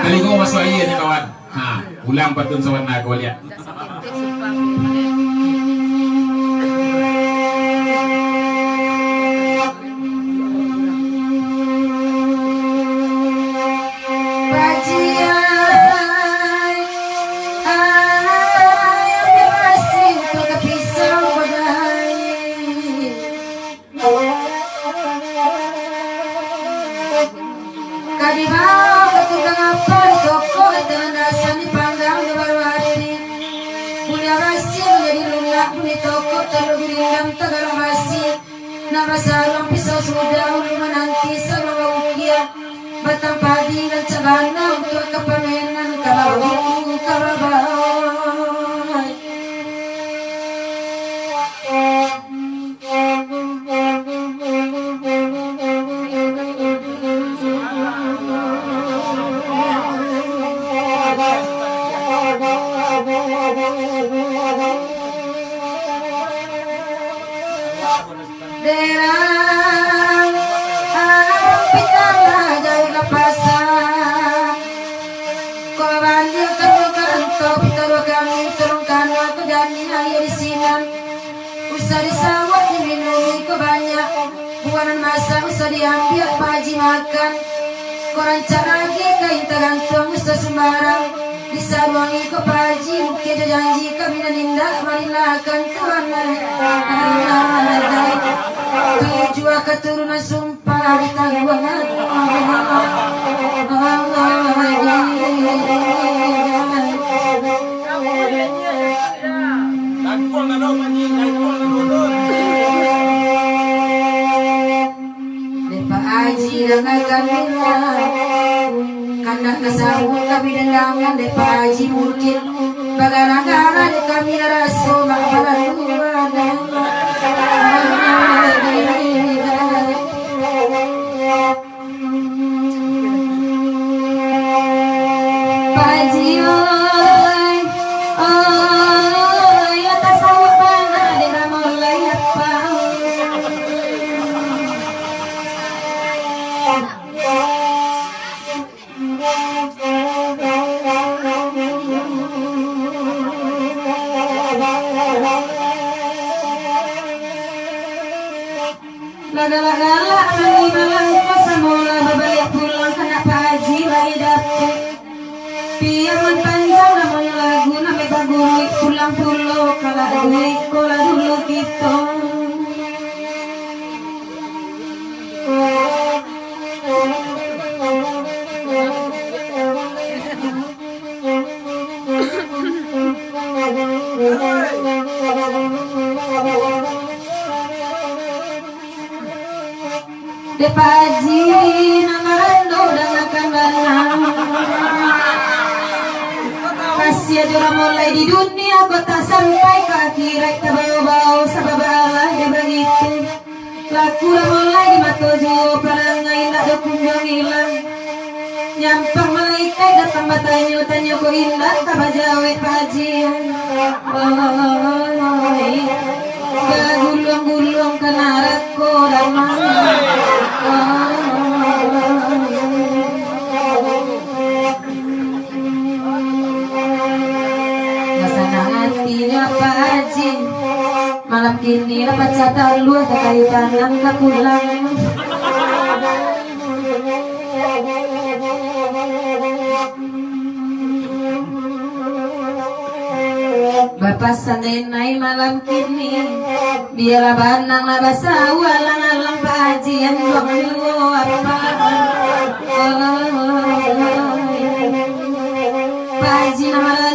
Telingo masuk air ni kawan. Ulang patun sawana kau lihat. Pisau pokok telur pinggang tegala masih nama sarang pisau sudah ulu menanti sarang ukia batang padi dan cabana untuk kepamenan karabu karabau. Derang pitala jauh lepasan kau bandir terukan top terukan terungkan aku jani air sinan usah disawat diminumi kau banyak buanan masa usah diambil paji makan kau rancang lagi kain tergantung usah sembarang disaruangi kau paji mungkin janji kami nindak marilakan Tuhan tujuh keturunan sumpah di tanggungan Depa Haji dengan kamila kandak kesawung kami dendangan Depa Haji mungkin bagara-gara di kami rasu makbaran Paji oi oi atas awak mana dera mulai apa Lagala-gala mengibalang masa mula berbalik pulang kena Haji lagi dapet piaman panjang namanya lagu namanya bagui pulang pulau kala duit kola dulu gitu Depa Haji nama rando dan akan banang kasih aja mulai di dunia kota sampai ke akhirat terbau-bau sebab Allah dia begitu laku mulai di matojo perangai nak kunjung hilang nyampang malaikat datang bertanya tanya ku indah kabajawet Pak Haji gulung-gulung kena rako damang hatinya Pak Haji malam kini dapat catat lu ada kaitan langkah pulang Bapak sanenai malam kini biarlah banang lah basa walang-alang Pak Haji yang buang apa Pak Haji nama